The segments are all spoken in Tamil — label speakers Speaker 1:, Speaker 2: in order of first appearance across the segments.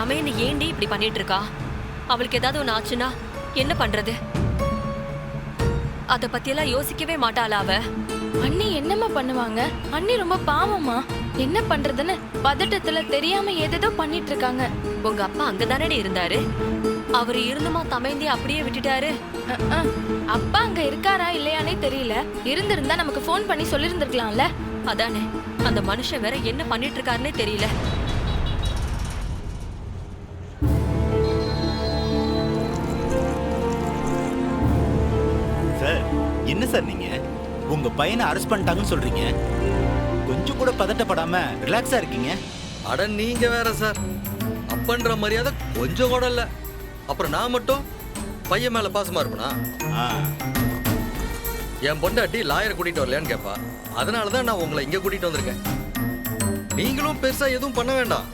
Speaker 1: தமையன்னு ஏண்டி இப்படி பண்ணிட்டு இருக்கா? அவளுக்கு ஏதாவது ஒண்ணு ஆச்சுன்னா என்ன பண்றது? அத பத்தியெல்லாம் யோசிக்கவே மாட்டாளா அவ?
Speaker 2: அண்ணி என்னம்மா பண்ணுவாங்க? அண்ணி ரொம்ப பாவமா, என்ன பண்றதுன்னு பதட்டத்துல தெரியாம ஏதேதோ பண்ணிட்டு இருக்காங்க.
Speaker 1: உங்க அப்பா அங்கதானே இருந்தாரு? அவரு இருந்துமா தமையந்தி அப்படியே விட்டுட்டாரு?
Speaker 2: அப்பா அங்க இருக்காரா இல்லையானே தெரியல. இருந்திருந்தா நமக்கு போன் பண்ணி சொல்லிருந்திருக்கலாம்ல.
Speaker 1: அதானே, அந்த மனுஷன் வேற என்ன பண்ணிட்டு இருக்காருன்னே தெரியல.
Speaker 3: சார், என்ன சார் நீங்க உங்க பையனை அரெஸ்ட் பண்ணிட்டாங்கன்னு சொல்றீங்க? கொஞ்சம் கூட பதட்டப்படாம ரிலாக்ஸா இருக்கீங்க.
Speaker 4: அட நீங்க வேற சார், அப்பன்ற மரியாதை கொஞ்சம் கூட இல்ல. அப்புறம் நான் மட்டும் பையன் மேல பாசமா இருப்பனா? என் பொண்டாட்டி லாயரை கூட்டிட்டு வரலையான்னு கேப்பா. அதனாலதான் நான் உங்களை இங்க கூட்டிட்டு வந்திருக்கேன். நீங்களும் பெருசா எதுவும் பண்ண வேண்டாம்,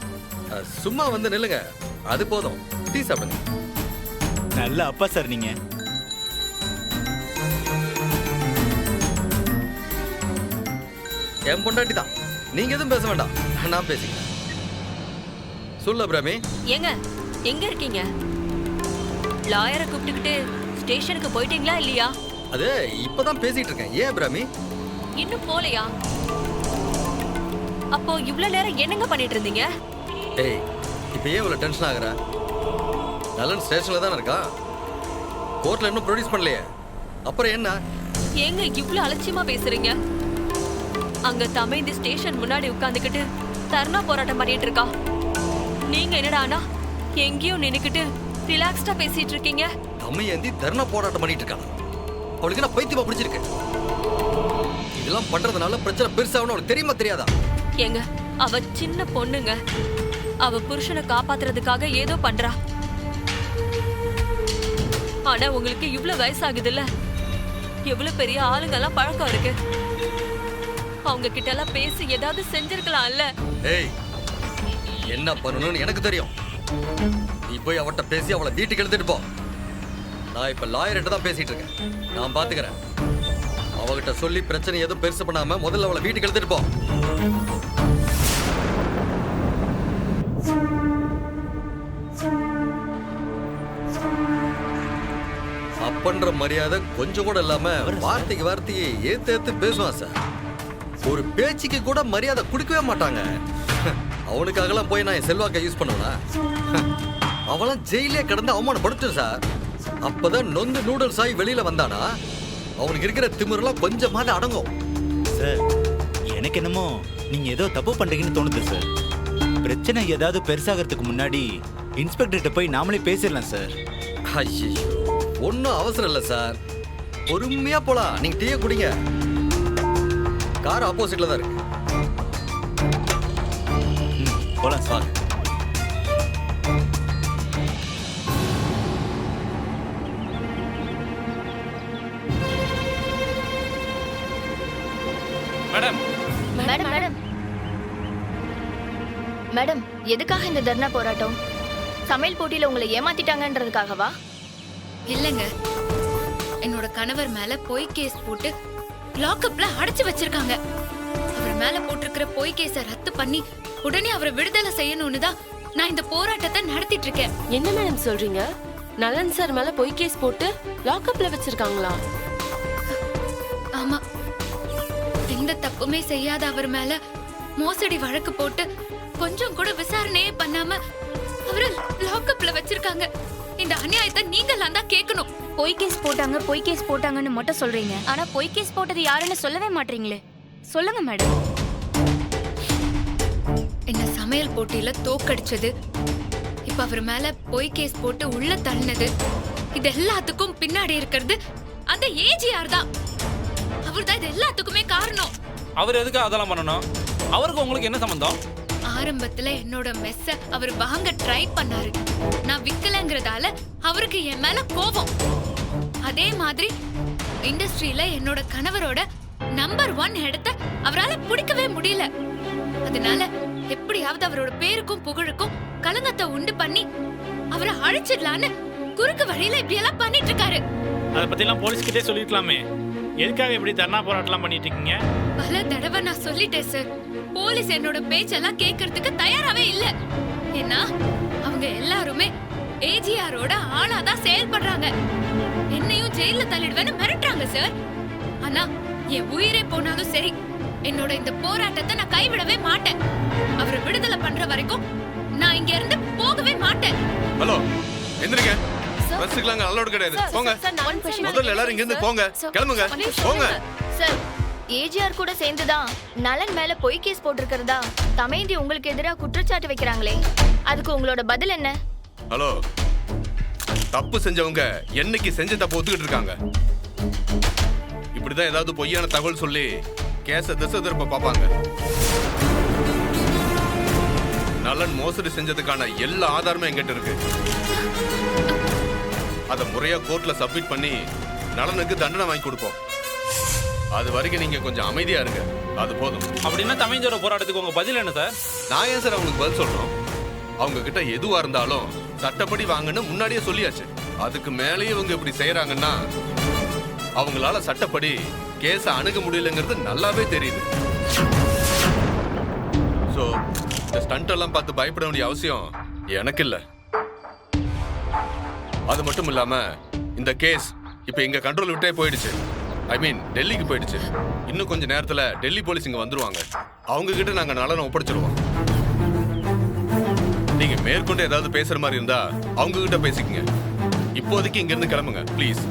Speaker 4: சும்மா வந்து நில்லுங்க, அது போதும். டீ சாப்பிடுங்க.
Speaker 3: நல்ல அப்பா சார் நீங்க.
Speaker 4: என் பொண்டாட்டி தான், நீங்க எதுவும் பேச வேண்டாம், நான் பேசிக்கிறேன். சொல்லு பிரமி.
Speaker 1: ஏங்க, எங்க இருக்கீங்க? லாயரை கூப்பிட்டுக்கிட்டு ஸ்டேஷனுக்கு போயிட்டீங்களா இல்லையா?
Speaker 4: அது இப்பதான் பேசிட்டு இருக்கேன். ஏன் பிரமி?
Speaker 1: இன்னும் போலையா? அப்போ இவ்வளவு நேரம் என்னங்க பண்ணிட்டு இருந்தீங்க?
Speaker 4: ஏய், இப்ப ஏன் இவ்வளவு டென்ஷன் ஆகுற? நலன் ஸ்டேஷன்ல தானே இருக்கா, கோர்ட்ல இன்னும் ப்ரொடியூஸ் பண்ணலையே, அப்புறம் என்ன?
Speaker 1: ஏங்க இவ்வளவு அலட்சியமா பேசுறீங்க? அங்க தமைந்தி ஸ்டேஷன் முன்னாடி உட்கார்ந்துக்கிட்டு தர்ணா போராட்டம் பண்ணிட்டு இருக்கா. நீங்க என்னடானா எங்கேயும் நின்னுக்கிட்டு ரிலாக்ஸ்டா பேசிட்டு இருக்கீங்க.
Speaker 4: தமையந்தி தர்ணா போராட்டம் பண்ணிட்டு இருக்காங்க. அவளுக்கு என்ன பைத்தியமா பிடிச்சிருக்கு? இதெல்லாம் பண்றதுனால பிரச்சனை பெருசாகணும் அவளுக்கு தெரியுமா தெரியாதா?
Speaker 1: ஏங்க, அவ சின்ன பொண்ணுங்க. அவ புருஷனை காப்பாத்துறதுக்காக ஏதோ பண்றா. ஆனா உங்களுக்கு இவ்வளவு வயசாகுதுல்ல, எவ்வளவு பெரிய ஆளுங்கெல்லாம் பழக்கம் இருக்கு. அவங்க கிட்ட எல்லாம் பேசி ஏதாவது செஞ்சிருக்கலாம்ல.
Speaker 4: ஏய், என்ன பண்ணணும்னு எனக்கு தெரியும். நீ போய் அவட்ட பேசி அவளை வீட்டுக்கு எடுத்துட்டு போ. நான் இப்ப லாயர்கிட்ட தான் பேசிட்டு இருக்கேன், நான் பாத்துக்கிறேன். அவகிட்ட சொல்லி பிரச்சனை எதுவும் பெருசு பண்ணாம முதல்ல அவளை வீட்டுக்கு எடுத்துட்டு போ. அப்பன்ற மரியாதை கொஞ்சம் கூட இல்லாம வார்த்தைக்கு வார்த்தையை ஏத்து பேசுவான் சார். ஒரு பேச்சுக்கு கூட மரியாதை கொடுக்கவே மாட்டாங்க. அவனுக்காகலாம் போய் நான் என் செல்வாக்கை யூஸ் பண்ணுவேனா? அவளாம் ஜெயிலே கிடந்து அவமானப்படுத்தும் சார். அப்பதான் நொந்து நூடுல்ஸ் ஆகி வெளியில வந்தானா அவனுக்கு இருக்கிற திமிரெல்லாம் கொஞ்சமாவது அடங்கும்.
Speaker 3: சார், எனக்கு என்னமோ நீங்க ஏதோ தப்பு பண்றீங்கன்னு தோணுது சார். பிரச்சனை ஏதாவது பெருசாகிறதுக்கு முன்னாடி இன்ஸ்பெக்டர்கிட்ட போய் நாமளே பேசிடலாம் சார்.
Speaker 4: ஐயோ, ஒன்றும் அவசரம் இல்லை சார், பொறுமையா போலாம். நீங்க டீயை குடிங்க, கார் ஆப்போசிட்ல தான் இருக்கு.
Speaker 3: போலாம் sir.
Speaker 5: Madam
Speaker 2: madam madam madam, எதுக்காக இந்த தர்ணா போராட்டம்? சமையல் போட்டியில உங்களை ஏமாத்திட்டாங்கன்றதுக்காகவா?
Speaker 6: இல்லங்க, என்னோட கணவர் மேல பொய் கேஸ் போட்டு லாக்அப்ல அடைச்சு வச்சிருக்காங்க. அவர் மேல போட்டிருக்கிற பொய் கேஸை ரத்து பண்ணி உடனே அவரை விடுதலை செய்யணும்னு தான் நான் இந்த போராட்டத்தை நடத்திட்டு இருக்கேன்.
Speaker 7: என்ன மேடம் சொல்றீங்க? நலன் சார் மேல பொய் கேஸ் போட்டு லாக்அப்ல வச்சிருக்காங்களா?
Speaker 6: ஆமா, எந்த தப்புமே செய்யாத அவர் மேல மோசடி வழக்கு போட்டு கொஞ்சம் கூட விசாரணையே பண்ணாம அவரை லாக்அப்ல வச்சிருக்காங்க. இந்த அநியாயத்தை நீங்களாம் தான் கேட்கணும்.
Speaker 2: பொய் கேஸ் போட்டாங்கன்னு மட்டும் சொல்றீங்க, ஆனா பொய் கேஸ் போட்டது யாருன்னு சொல்லவே மாட்டீங்களே. சொல்லுங்க மேடம்.
Speaker 6: என்ன சமையல் போட்டியில தோக்கடிச்சது, இப்ப அவர் மேல பொய் கேஸ் போட்டு உள்ள தள்ளினது, இது எல்லாத்துக்கும் பின்னாடி இருக்கிறது அந்த ஏஜிஆர் தான். அவர்தான் இது எல்லாத்துக்குமே காரணம்.
Speaker 5: அவர் எதுக்கு அதெல்லாம் பண்ணணும்? அவருக்கு உங்களுக்கு என்ன சம்பந்தம்?
Speaker 6: ஆரம்பத்துல என்னோட மெஸ்ஸ அவர் வாங்க ட்ரை பண்ணாரு. நான் விக்கலங்கிறதால அவருக்கு என் மேல கோபம். அதே மாதிரி இண்டஸ்ட்ரியில என்னோட கணவரோட நம்பர் 1 இடத்தை அவரால பிடிக்கவே முடியல. அதனால எப்படியாவது அவரோட பேருக்கும் புகழுக்கும் கலங்கத்தை உண்டு பண்ணி அவரை அழிச்சிடலான்னு குறுக்கு வழியில இப்படி எல்லாம் பண்ணிட்டு இருக்காரு.
Speaker 5: அதை பத்தி எல்லாம் போலீஸ் கிட்டே சொல்லிருக்கலாமே. எதுக்காக இப்படி தர்ணா போராட்டம் பண்ணிட்டு இருக்கீங்க?
Speaker 6: பல தடவை நான் சொல்லிட்டேன் சார். போலீஸ் என்னோட பேச்செல்லாம் கேட்கறதுக்கு தயாராவே இல்ல. ஏன்னா அவங்க எல்லாருமே ஏஜிஆரோட ஆளாதான் செயல்படுறாங்க. என்னையும் ஜெயில தள்ளிடுவேன்னு மிரட்டுறாங்க சார். ஆனா என் உயிரே போனாலும் சரி, என்னோட இந்த போராட்டத்தை நான் கைவிடவே மாட்டேன். அவரை விடுதலை பண்ற வரைக்கும் நான் இங்க இருந்து போகவே மாட்டேன்.
Speaker 8: ஹலோ, எந்திரிங்க. பஸ்ஸுக்குலாம் அலோடு கிடையாது. போங்க. முதல்ல எல்லாரும் இங்க இருந்து போங்க. கிளம்புங்க. போங்க.
Speaker 9: சார், ஏஜிஆர் கூட சேர்ந்துதான் நலன் மேல பொய் கேஸ் போட்டிருக்கிறதா தமேந்தி உங்களுக்கு எதிராக குற்றச்சாட்டு வைக்கிறாங்களே, அதுக்கு உங்களோட பதில் என்ன?
Speaker 8: ஹலோ, தப்பு செஞ்சவங்க என்னைக்கு செஞ்ச தப்பு ஒத்துக்கிட்டு இருக்காங்க. இப்படிதான் ஏதாவது பொய்யான தகவல் சொல்லி கேஸ திசை திருப்ப பாப்பாங்க. நலன் மோசடி செஞ்சதுக்கான எல்லா ஆதாரமும் எங்கிட்ட இருக்கு. அதை முறையா கோர்ட்ல சப்மிட் பண்ணி நலனுக்கு தண்டனை வாங்கி கொடுப்போம். அது வரைக்கும் நீங்க கொஞ்சம் அமைதியா இருங்க. அது போதும்.
Speaker 5: அப்படின்னா தமிழோட போராட்டத்துக்கு உங்க பதில் என்ன சார்?
Speaker 8: நான் ஏன் சார் அவங்களுக்கு பதில் சொல்றோம்? அவங்க கிட்ட எதுவா இருந்தாலும் சட்டப்படி வாங்கன்னு முன்னாடியே சொல்லியாச்சு. அதுக்கு மேலேயே இவங்க இப்படி செய்யறாங்கன்னா அவங்களால சட்டப்படி கேஸ அணுக முடியலங்கிறது நல்லாவே தெரியுது. சோ இந்த ஸ்டண்ட் எல்லாம் பார்த்து பயப்பட வேண்டிய அவசியம் எனக்கு இல்ல. அது மட்டும் இல்லாம இந்த கேஸ் இப்ப எங்க கண்ட்ரோல் விட்டே போயிடுச்சு. ஐ மீன் டெல்லிக்கு போயிடுச்சு. இன்னும் கொஞ்ச நேரத்துல டெல்லி போலீஸ் இங்க வந்துருவாங்க. அவங்க கிட்ட நாங்க நலனை ஒப்படைச்சிருவோம். நீங்க மேற்கொண்டு ஏதாவது பேசுற மாதிரி இருந்தா அவங்க கிட்ட பேசிக்கங்க. இப்போதைக்கு இங்க இருந்து கிளம்புங்க ப்ளீஸ்.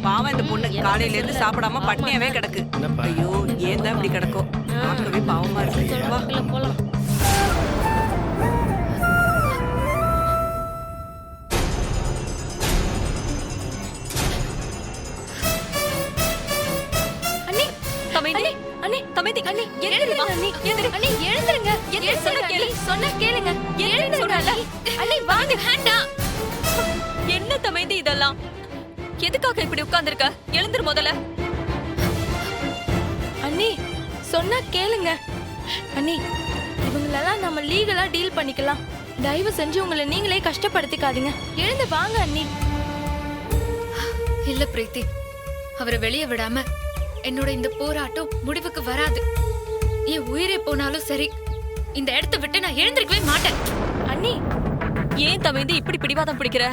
Speaker 10: பாவம், இந்த பொண்ணு காலையில இருந்து சாப்பிடாம பட்னியாவே கிடக்கு. ஐயோ, ஏன் தான் இப்படி கிடக்கும்? பார்க்கவே பாவமா இருக்கு. வா.
Speaker 2: போலாம்.
Speaker 1: தமைந்தி,
Speaker 2: அண்ணி,
Speaker 1: தமைந்தி,
Speaker 2: அண்ணி,
Speaker 1: எழுந்திருமா,
Speaker 2: அண்ணி,
Speaker 1: எழுந்திரு.
Speaker 2: அண்ணி, எழுந்திருங்க. சொன்னா கேளுங்க. எழுந்திருங்க. அண்ணி, வாங்க. வேண்டாம்.
Speaker 1: என்ன தமைந்தி இதெல்லாம்? எதுக்காக இப்படி உட்கார்ந்திருக்க? எழுந்திரு முதல்ல.
Speaker 2: அண்ணி, சொன்னா கேளுங்க. அண்ணி, இவங்களெல்லாம் நம்ம லீகலா டீல் பண்ணிக்கலாம். தயவு செஞ்சு உங்களை நீங்களே கஷ்டப்படுத்திக்காதீங்க. எழுந்து வாங்க அண்ணி.
Speaker 6: இல்ல பிரீத்தி, அவரை வெளியே விடாம என்னோட இந்த போராட்டம் முடிவுக்கு வராது. என் உயிரே போனாலும் சரி, இந்த இடத்தை விட்டு நான் எழுந்திருக்கவே மாட்டேன்.
Speaker 2: அண்ணி,
Speaker 1: ஏன் தமைந்தி இப்படி பிடிவாதம் பிடிக்கிற?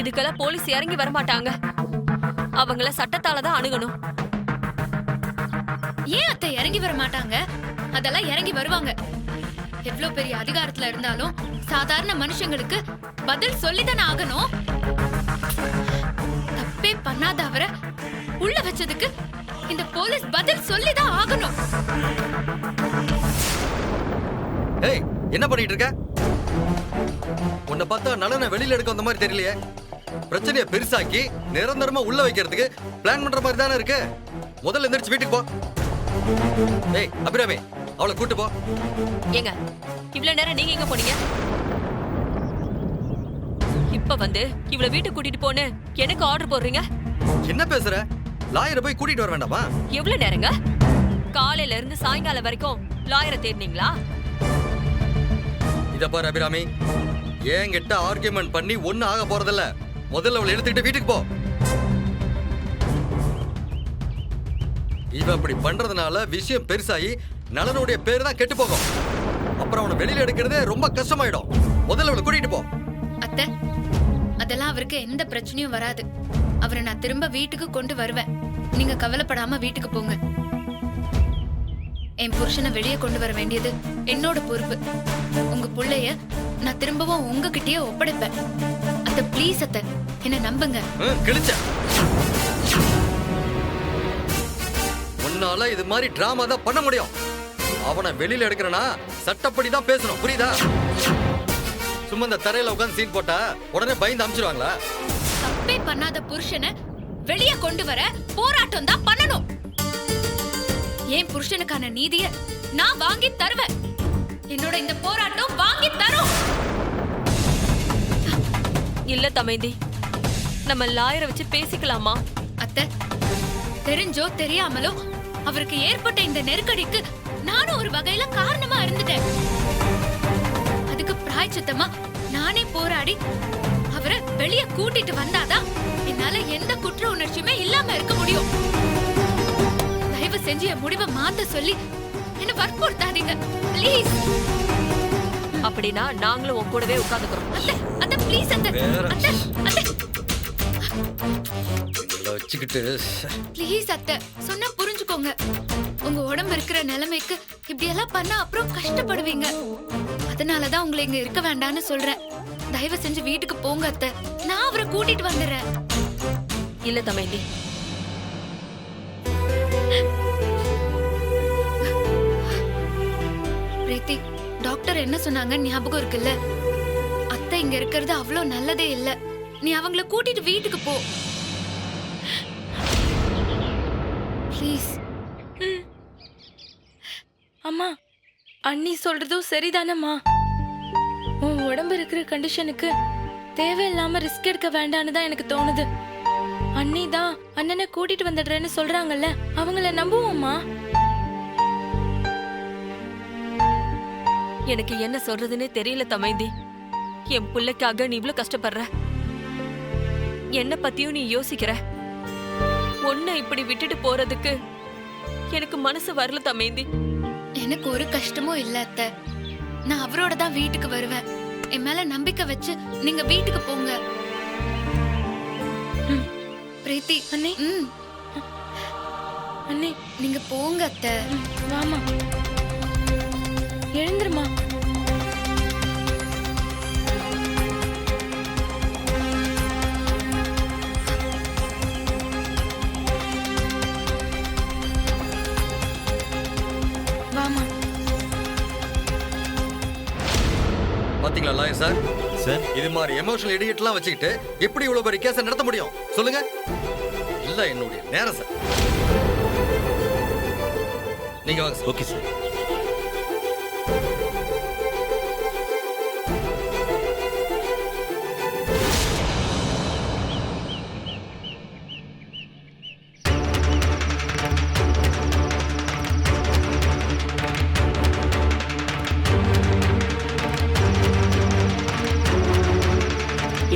Speaker 1: இதுக்கெல்லாம் போலீஸ் இறங்கி வரமாட்டாங்க. அவங்கள சட்டத்தால தான் அணுகணும்.
Speaker 6: ஏன் அத்தை இறங்கி வர மாட்டாங்க? அதெல்லாம் இறங்கி வருவாங்க. எவ்வளவு பெரிய அதிகாரத்துல இருந்தாலும் சாதாரண மனுஷங்களுக்கு பதில் சொல்லிதானே ஆகணும். தப்பே பண்ணாத அவரை உள்ள வச்சதுக்கு இந்த போலீஸ் பதில் சொல்லிதான் ஆகணும்.
Speaker 4: ஏய், என்ன பண்ணிட்டு இருக்க? உன்னை பார்த்தா நலனை வெளியில எடுக்க வந்த மாதிரி தெரியலையே. பிரச்சனையை பெருசாக்கி நிரந்தரமா உள்ள வைக்கிறதுக்கு பிளான் பண்ற மாதிரி தானே இருக்கு. முதல்ல எந்திரிச்சு வீட்டுக்கு போ. ஏய் அபிராமி, அவளை கூட்டு போ.
Speaker 1: ஏங்க, இவ்வளவு நேரம் நீங்க எங்க போனீங்க? இப்ப வந்து இவள வீட்டுக்கு கூட்டிட்டு போன்னு எனக்கு ஆர்டர் போடுறீங்க?
Speaker 4: என்ன பேசுற? லாயரை போய் கூட்டிட்டு வர வேண்டாமா?
Speaker 1: எவ்வளவு நேரங்க? காலையில இருந்து சாயங்காலம் வரைக்கும் லாயரை தேடினீங்களா?
Speaker 4: இத பாரு அபிராமி, என்கிட்ட ஆர்கியூமெண்ட் பண்ணி ஒண்ணு ஆக போறதில்ல. முதல்ல அவளை எடுத்துக்கிட்டு வீட்டுக்கு போ. இவ அப்படி பண்றதுனால விஷயம் பெருசாகி நலனுடைய பேரு தான் கெட்டு போகும். அப்புறம் அவனை வெளியில எடுக்கிறதே ரொம்ப கஷ்டமாயிடும். முதல்ல அவளை கூட்டிட்டு போ.
Speaker 6: அத்தை, அதெல்லாம் அவருக்கு எந்த பிரச்சனையும் வராது. அவரை நான் திரும்ப வீட்டுக்கு கொண்டு வருவேன். நீங்க கவலைப்படாம வீட்டுக்கு போங்க. என் புருஷனை வெளியே கொண்டு வர வேண்டியது என்னோட பொறுப்பு. உங்க புள்ளைய நான் திரும்பவும் உங்ககிட்டயே ஒப்படைப்பேன். அத்தை ப்ளீஸ் அத்தை, என்ன நம்புங்க.
Speaker 4: கிழிச்ச உன்னால இது மாதிரி டிராமா தான் பண்ண முடியும். அவனை வெளியில எடுக்கிறனா சட்டப்படி தான் பேசணும், புரியுதா? சும்மா இந்த தரையில உட்காந்து சீன் போட்டா உடனே பயந்து அமிச்சிருவாங்களா?
Speaker 6: தப்பே பண்ணாத புருஷனை வெளியே கொண்டு வர போராட்டம் தான் பண்ணணும். என் புருஷனுக்கான நீதிய நான் வாங்கி தருவேன். என்னோட இந்த போராட்டம் வாங்கி தரும்.
Speaker 1: இல்ல தமைந்தி, நம்ம லாயரை வச்சு பேசிக்கலாமா?
Speaker 6: அத்தை, தெரிஞ்சோ தெரியாமலோ அவருக்கு ஏற்பட்ட இந்த நெருக்கடிக்கு நானும் ஒரு வகையில காரணமா இருந்துட்டேன். பிராயச்சித்தமா நானே போராடி அவரை வெளியே கூட்டிட்டு வந்தாதான் என்னால எந்த குற்ற உணர்ச்சியுமே இல்லாம இருக்க முடியும். தயவு செஞ்சு என் முடிவை மாத்த சொல்லி என்ன வற்புறுத்தாதீங்க ப்ளீஸ்.
Speaker 1: அப்படின்னா நாங்களும் உன் கூடவே உட்காந்துக்கிறோம்.
Speaker 6: அத்தை அத்தை ப்ளீஸ் அத்தை அத்தை அத்தை
Speaker 4: வச்சுக்கிட்டு
Speaker 6: ப்ளீஸ் அத்தை சொன்னா புரிஞ்சுக்கோங்க. உங்க உடம்பு இருக்கிற நிலைமைக்கு இப்படி எல்லாம் பண்ணா அப்புறம் கஷ்டப்படுவீங்க. அதனாலதான் உங்களை இங்க இருக்க வேண்டாம்னு சொல்றேன். தயவு செஞ்சு வீட்டுக்கு போங்க அத்தை, நான் அவரை கூட்டிட்டு வந்துடுறேன்.
Speaker 1: இல்ல தமேந்தி,
Speaker 6: பிரீத்தி, டாக்டர் என்ன சொன்னாங்க ஞாபகம் இருக்குல்ல? அத்தை இங்க இருக்கிறது அவ்வளவு நல்லதே இல்ல. நீ அவங்கள கூட்டிட்டு வீட்டுக்கு போ ப்ளீஸ்.
Speaker 2: அம்மா, அண்ணி சொல்றதும் சரிதானம்மா. உன் உடம்பு இருக்கிற கண்டிஷனுக்கு தேவையில்லாம ரிஸ்க் எடுக்க வேண்டான்னு தான் எனக்கு தோணுது. அண்ணி தான் அண்ணனை கூட்டிட்டு வந்துடுறேன்னு சொல்றாங்கல்ல, அவங்கள நம்புவோம்மா.
Speaker 1: எனக்கு என்ன சொல்றதுன்னே தெரியல தமைந்தி. என் பிள்ளைக்காக நீ இவ்ளோ கஷ்டப்படுற, என்ன பத்தியும் நீ யோசிக்கிற. உன்னை இப்படி விட்டுட்டு போறதுக்கு எனக்கு மனசு வரல தமைந்தி.
Speaker 6: எனக்கு ஒரு கஷ்டமும் இல்ல அத்தை, நான் அவரோட தான் வீட்டுக்கு வருவேன். என் மேல நம்பிக்கை வச்சு நீங்க வீட்டுக்கு போங்க. பிரீத்தி
Speaker 2: அண்ணி, அண்ணி
Speaker 6: நீங்க போங்க அத்தை.
Speaker 2: வாமா, எழுந்துருமா. வாமா.
Speaker 4: பாத்தீங்களா லாயர் சார்?
Speaker 3: சார்,
Speaker 4: இது மாதிரி எமோஷனல் இடியட்லாம் வச்சுக்கிட்டு எப்படி இவ்வளவு பெரிய கேஸை நடத்த முடியும் சொல்லுங்க? இல்ல என்னுடைய நேரம் சார். நீங்க வாங்க சார்.
Speaker 3: Okay sir.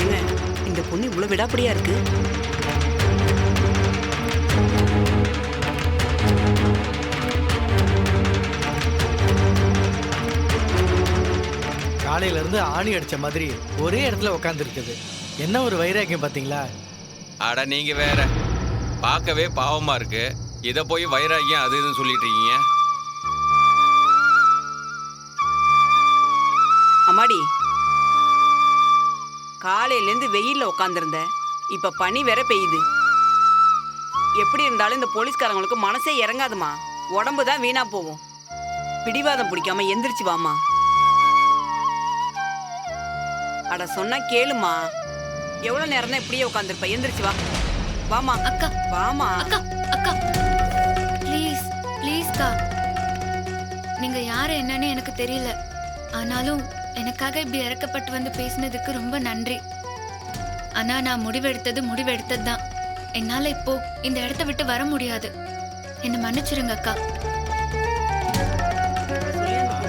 Speaker 10: ஏங்க இந்த பொண்ணு இவ்வளவு விடாப்படியா இருக்கு?
Speaker 11: காலையில இருந்து ஆணி அடிச்ச மாதிரி ஒரே இடத்துல உட்கார்ந்து இருக்குது. என்ன ஒரு வைராக்கியம் பாத்தீங்களா?
Speaker 12: அட நீங்க வேற, பார்க்கவே பாவமா இருக்கு. இத போய் வைராக்கியம் அது இதுன்னு சொல்லிட்டு இருக்கீங்க.
Speaker 10: அம்மாடி, காலையில இருந்து வெயில்ல உட்கார்ந்திருந்த, இப்ப பனி வேற பெய்யுது. எப்படி இருந்தாலும் இந்த போலீஸ்காரங்களுக்கு மனசே இறங்காதுமா. உடம்பு தான் வீணா போகும். பிடிவாதம் பிடிக்காம எந்திரிச்சு வாமா. அட சொன்னா கேளுமா. எவ்வளவு நேரம் தான் இப்படியே உட்காந்துருப்ப? எந்திரிச்சு வா. வாமா
Speaker 6: அக்கா,
Speaker 10: வாமா.
Speaker 6: அக்கா அக்கா ப்ளீஸ் ப்ளீஸ்க்கா. நீங்க யாரு என்னன்னு எனக்கு தெரியல. ஆனாலும் எனக்காக இப்படி இறக்கப்பட்டு வந்து பேசினதுக்கு ரொம்ப நன்றி. ஆனா நான் முடிவெடுத்தது தான். என்னால இப்போ இந்த இடத்த விட்டு வர முடியாது. என்ன மன்னிச்சிருங்க அக்கா.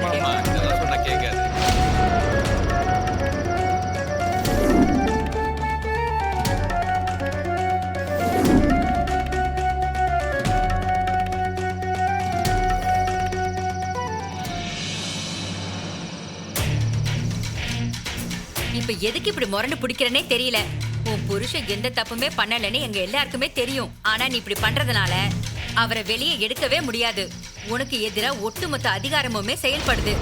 Speaker 12: ஆமா, இதெல்லாம் சொன்னா கேட்காது.
Speaker 13: இப்ப எதுக்கு இப்படி முரண்டு பிடிக்கிறனே தெரியல. உன் புருஷன் எந்த தப்புமே பண்ணலன்னு எங்க எல்லாருக்குமே தெரியும். ஆனா நீ இப்படி பண்றதுனால அவரை வெளியே எடுக்கவே முடியாது. உனக்கு எதிரா ஒட்டுமொத்த அதிகாரமுமே செயல்படுது.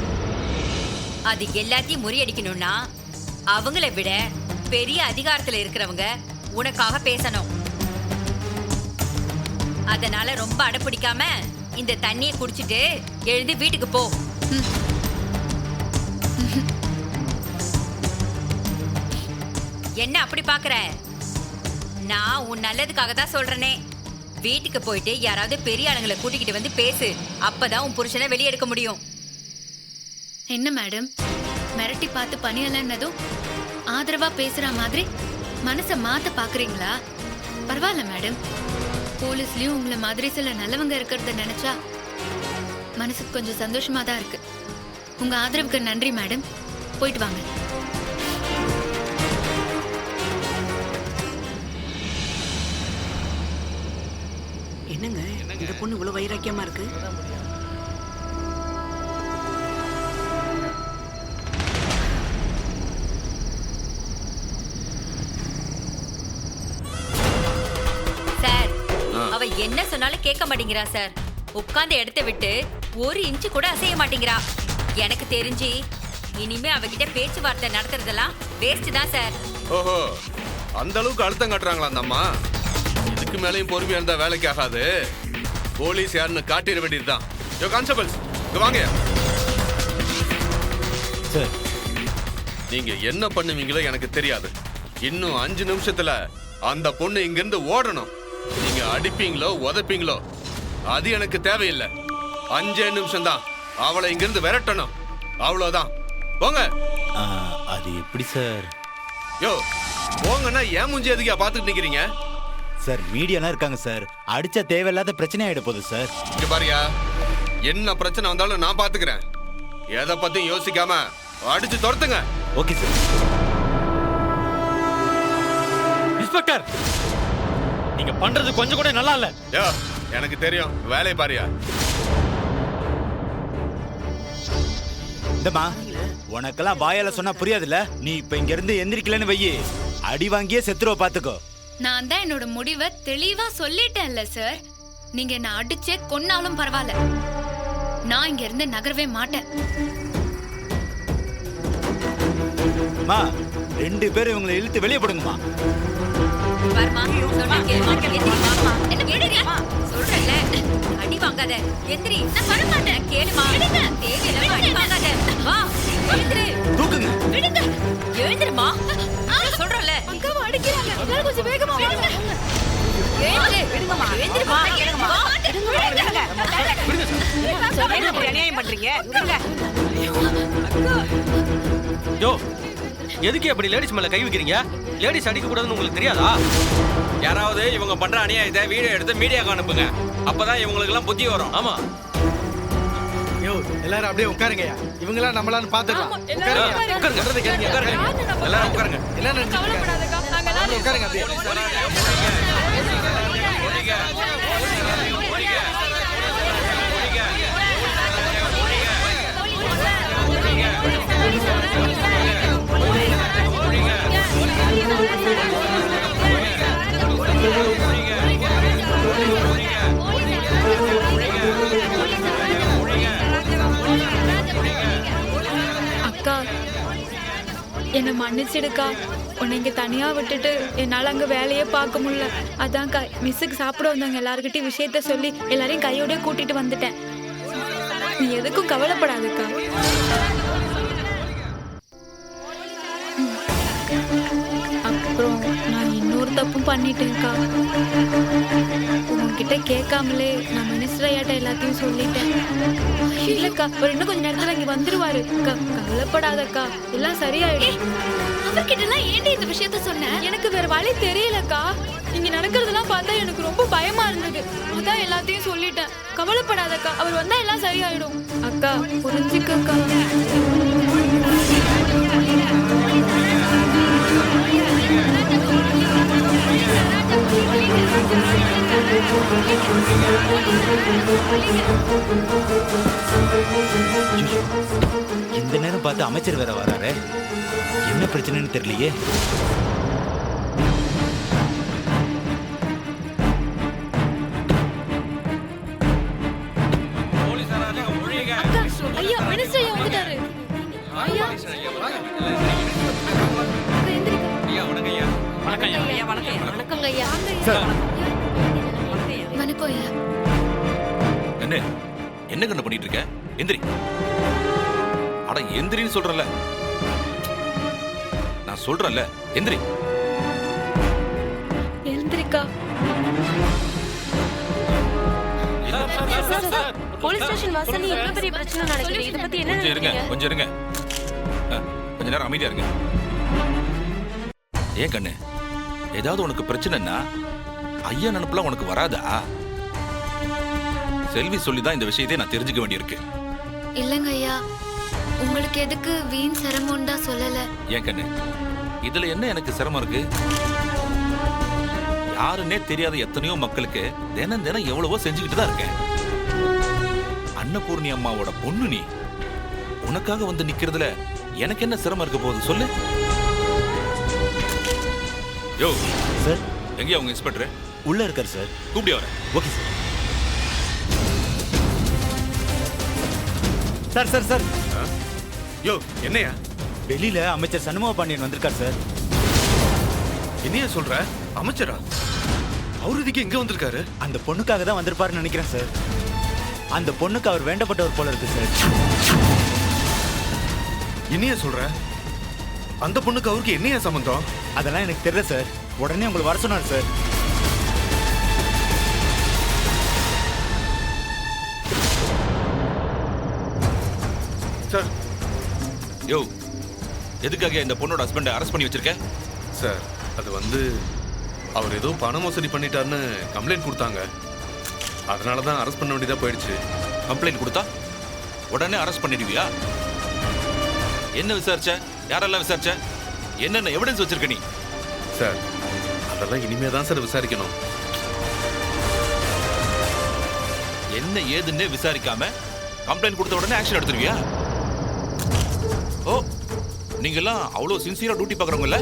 Speaker 13: அது எல்லாத்தையும் முறியடிக்கணும்னா அவங்கள விட பெரிய அதிகாரத்துல இருக்கிறவங்க உனக்காக பேசணும். அதனால ரொம்ப அடப்பிடிக்காம இந்த தண்ணியை குடிச்சிட்டு எழுந்து வீட்டுக்கு போ. என்ன அப்படி பாக்குற? நான் உன் நல்லதுக்காக தான் சொல்றேனே. வீட்டுக்கு போயிட்டு யாராவது பெரிய ஆளுங்களை கூட்டிக்கிட்டு வந்து பேசு. அப்பதான் உன் புருஷனை வெளியே எடுக்க முடியும்.
Speaker 6: என்ன மேடம், மிரட்டி பார்த்து பணியலன்னதும் ஆதரவா பேசுற மாதிரி மனசை மாத்த பாக்குறீங்களா? பரவாயில்ல மேடம். போலீஸ்லயும் உங்களை மாதிரி சில நல்லவங்க இருக்கிறத நினைச்சா மனசுக்கு கொஞ்சம் சந்தோஷமா தான் இருக்கு. உங்க ஆதரவுக்கு நன்றி மேடம். போயிட்டு வாங்க.
Speaker 10: என்னங்க இந்த பொண்ணு இவ்வளவு வைராக்கியமா இருக்கு?
Speaker 13: சார் அவ என்ன சொன்னாலும் கேட்க மாட்டேங்கிறா சார். உட்கார்ந்த இடத்தை விட்டு ஒரு இன்ச்சு கூட அசைய மாட்டேங்கிறா. எனக்கு தெரிஞ்சு இனிமே அவகிட்ட பேச்சுவார்த்தை நடத்துறதெல்லாம் வேஸ்ட் தான் சார்.
Speaker 8: ஓஹோ, அந்த அளவுக்கு அழுத்தம் காட்டுறாங்களா அந்த அம்மா? இதுக்கு மேலேயும் பொறுமையா இருந்தா வேலைக்கு ஆகாது. போலீஸ் யாருன்னு காட்டிட வேண்டியதுதான். யோ கான்ஸ்டபிள்ஸ், இங்க வாங்க.
Speaker 3: சார்,
Speaker 8: நீங்க என்ன பண்ணுவீங்களோ எனக்கு தெரியாது. இன்னும் 5 நிமிஷத்துல அந்த பொண்ணு இங்க இருந்து ஓடணும். நீங்க அடிப்பீங்களோ உதைப்பீங்களோ அது எனக்கு தேவையில்லை. 5 நிமிஷம் தான். அவளை இங்க இருந்து விரட்டணும். அவ்வளவுதான். போங்க.
Speaker 3: அது எப்படி சார்?
Speaker 8: யோ போங்கன்னா ஏன் மூஞ்சி எதுக்கா பாத்துட்டு நிக்கிறீங்க?
Speaker 3: சார், மீடியாலாம் இருக்காங்க சார். அடிச்சா தேவையில்லாத பிரச்சனை ஆயிட போகுது சார்.
Speaker 8: இங்க பாரியா, என்ன பிரச்சனை வந்தாலும் நான் பாத்துக்கிறேன். எதை பத்தியும் யோசிக்காம அடிச்சு துரத்துங்க.
Speaker 3: Okay sir.
Speaker 5: இன்ஸ்பெக்டர், நீங்க பண்றது கொஞ்சம் கூட நல்லா இல்ல.
Speaker 8: யோ எனக்கு தெரியும், வேலையை பாரியா.
Speaker 3: இந்தமா, உனக்கெல்லாம் வாயால சொன்னா புரியாதுல்ல. நீ இப்ப இங்க இருந்து எந்திரிக்கலன்னு வையி, அடி வாங்கியே செத்துருவ பாத்துக்கோ.
Speaker 6: நான் தான் என்னோட முடிவை தெளிவா சொல்லிட்டேன்ல சார். நீங்க என்ன அடிச்சே கொன்னாலும் பரவாயில்ல, நான் இங்க இருந்து நகரவே மாட்டேன்.
Speaker 3: மா, 2 பேரும் இவங்களை இழுத்து வெளியே போடுங்கம்மா.
Speaker 13: வரமா, சொன்னா கேளுமா. எந்திரிமா. என்ன கேளுமா? சொல்றேன்ல, அடி வாங்காத. எந்திரி. நான் வர மாட்டேன். கேளுமா. தேவையில்லாம அடி வாங்காத. வா, எழுந்திரு.
Speaker 3: தூக்குங்க.
Speaker 13: விடுங்க. எழுந்திருமா. சொல்றேன்ல.
Speaker 2: அக்காவை அடிக்கிறாங்க. எல்லாரும் கொஞ்சம் வேகமா வாங்க.
Speaker 13: எழுந்திரு. விடுங்கம்மா. எழுந்திருமா. வா.
Speaker 10: விடுங்க. அநியாயம் பண்றீங்க. விடுங்க.
Speaker 14: யோ, எதுக்கு அப்படி லேடிஸ் மேல கை வைக்கிறீங்க? லேடிஸ் அடிக்க கூடாதுன்னு உங்களுக்கு தெரியாதா?
Speaker 12: யாராவது இவங்க பண்ற அநியாயத்தை வீடியோ எடுத்து மீடியாவுக்கு அனுப்புங்க. அப்பதான் இவங்களுக்கு எல்லாம் புத்தி வரும்.
Speaker 14: ஆமா.
Speaker 11: யோ, எல்லாரும் அப்படியே உட்காருங்கயா. இவங்களாம் நம்மளான்னு பாத்துக்கலாம்.
Speaker 14: உட்காருங்க.
Speaker 12: எல்லாரும் உட்காருங்க.
Speaker 11: என்ன நினைச்சிட்டு இருக்காங்க? உட்காருங்க அப்படியே.
Speaker 2: அக்கா, என்னை மன்னிச்சிடுக்கா. உன்னை இங்க தனியா விட்டுட்டு என்னால அங்க வேலையே பார்க்க முடியல. அதான்க்கா மிஸ்ஸுக்கு சாப்பிட வந்தவங்க எல்லாருக்கிட்டையும் விஷயத்த சொல்லி எல்லாரையும் கையோட கூட்டிட்டு வந்துட்டேன். நீ எதுக்கும் கவலைப்படாதக்கா. அப்புறம் நான் இன்னொரு தப்பும் பண்ணிட்டேன்க்கா. உங்ககிட்ட கேட்காமலே நான் மினிஸ்டர் ஐயாட்ட எல்லாத்தையும் சொல்லிட்டேன். இல்லக்கா, அவர் இன்னும் கொஞ்ச நேரத்துல இங்க வந்துருவாரு. கவலைப்படாதக்கா, எல்லாம் சரியாயிடும்.
Speaker 6: அவர்கிட்ட எல்லாம் ஏன்டி இந்த விஷயத்த சொன்ன?
Speaker 2: எனக்கு வேற வழி தெரியலக்கா. இங்க நடக்கிறதெல்லாம் பார்த்தா எனக்கு ரொம்ப பயமா இருந்தது. அதான் எல்லாத்தையும் சொல்லிட்டேன். கவலைப்படாதக்கா, அவர் வந்தா எல்லாம் சரியாயிடும். அக்கா, புரிஞ்சுக்கக்கா.
Speaker 3: இந்த நேரம் பார்த்து அமைச்சர் வேற வராரு. என்ன பிரச்சனைன்னு தெரியலையே.
Speaker 2: ஐயா, மினிஸ்டர் ஐயா வந்துட்டாரு. ஐயா,
Speaker 9: வணக்கங்க ஐயா.
Speaker 6: வணக்கம் ஐயா.
Speaker 15: என்ன என்ன கண்ணு பண்ணிட்டு இருக்க? எந்திரி. அட எந்திரின்னு சொல்றல. நான் சொல்றல, எந்திரி.
Speaker 2: எழுந்திரிக்கா.
Speaker 7: போலீஸ் ஸ்டேஷன் வாசல்ல எவ்வளவு பெரிய பிரச்சனை நடக்குது. இத பத்தி என்ன நினைக்கிறீங்க?
Speaker 15: கொஞ்சம் இருங்க. கொஞ்ச நேரம் அமைதியா இருங்க. ஏன் கண்ணு, ஏதாவது உனக்கு பிரச்சனைன்னா ஐயா நினைப்புலாம் உனக்கு வராதா? செல்வி சொல்லிதான் இந்த விஷயத்தை நான் தெரிஞ்சுக்க வேண்டியிருக்கு.
Speaker 6: இல்லங்க ஐயா, உங்களுக்கு எதுக்கு வீண் சிரமம் தான் சொல்லல.
Speaker 15: ஏன் கண்ணு இதுல என்ன எனக்கு சிரமம் இருக்கு? யாருன்னே தெரியாத எத்தனையோ மக்களுக்கு தினம் தினம் எவ்வளவோ செஞ்சுக்கிட்டு தான் இருக்கேன். அன்னபூர்ணி அம்மாவோட பொண்ணு நீ. உனக்காக வந்து நிக்கிறதுல எனக்கு என்ன சிரமம் இருக்க போகுது சொல்லு. யோ
Speaker 3: சார்,
Speaker 15: எங்கேயா உங்க இன்ஸ்பெக்டர்?
Speaker 3: உள்ள இருக்காரு சார்.
Speaker 15: கூப்பிடி வரேன்.
Speaker 3: Okay sir. Sir sir sir.
Speaker 8: யோ என்னையா?
Speaker 3: வெளியில அமைச்சர் சண்முக பாண்டியன் வந்திருக்கார் சார்.
Speaker 8: என்னையா சொல்ற? அமைச்சரா? அவரு இதுக்கு எங்க வந்திருக்காரு?
Speaker 3: அந்த பொண்ணுக்காக தான் வந்திருப்பாருன்னு நினைக்கிறேன் சார். அந்த பொண்ணுக்கு அவர் வேண்டப்பட்டவர் போல இருக்கு சார்.
Speaker 8: என்னையா சொல்ற? அந்த பொண்ணுக்கு அவருக்கு என்னையா சம்பந்தம்?
Speaker 3: அதெல்லாம் எனக்கு தெரியல சார். உடனே உங்களை வர சொன்னார் சார்.
Speaker 8: சார்.
Speaker 15: யோ எதுக்காக இந்த பொண்ணோட ஹஸ்பண்டை அரெஸ்ட் பண்ணி வச்சிருக்க?
Speaker 8: சார் அது வந்து அவர் ஏதோ பண மோசடி பண்ணிட்டாருன்னு கம்ப்ளைண்ட் கொடுத்தாங்க. அதனால தான் அரெஸ்ட் பண்ண வேண்டியதா போயிடுச்சு.
Speaker 15: கம்ப்ளைண்ட் கொடுத்தா உடனே அரெஸ்ட் பண்ணிடுவியா? என்ன விசாரிச்ச? யாரெல்லாம் விசாரிச்ச? என்னென்ன எவிடன்ஸ் வச்சிருக்க நீ?
Speaker 8: சார் அதெல்லாம் இனிமே தான் சார் விசாரிக்கணும்.
Speaker 15: என்ன ஏதுன்னே விசாரிக்காம கம்ப்ளைண்ட் கொடுத்த உடனே ஆக்ஷன் எடுத்துருவியா? ஓ நீங்கெல்லாம் அவ்வளோ சின்சியரா டியூட்டி பார்க்குறவங்கல்ல?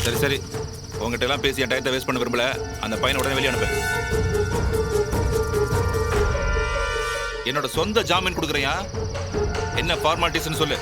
Speaker 15: சரி சரி, உங்ககிட்ட எல்லாம் பேசி என் டயத்தை வேஸ்ட் பண்ண விரும்பல. அந்த பையனை உடனே வெளியே அனுப்பு. என்னோட சொந்த ஜாமீன் கொடுக்குறேன். என்ன ஃபார்மாலிட்டிஸ்னு சொல்லு.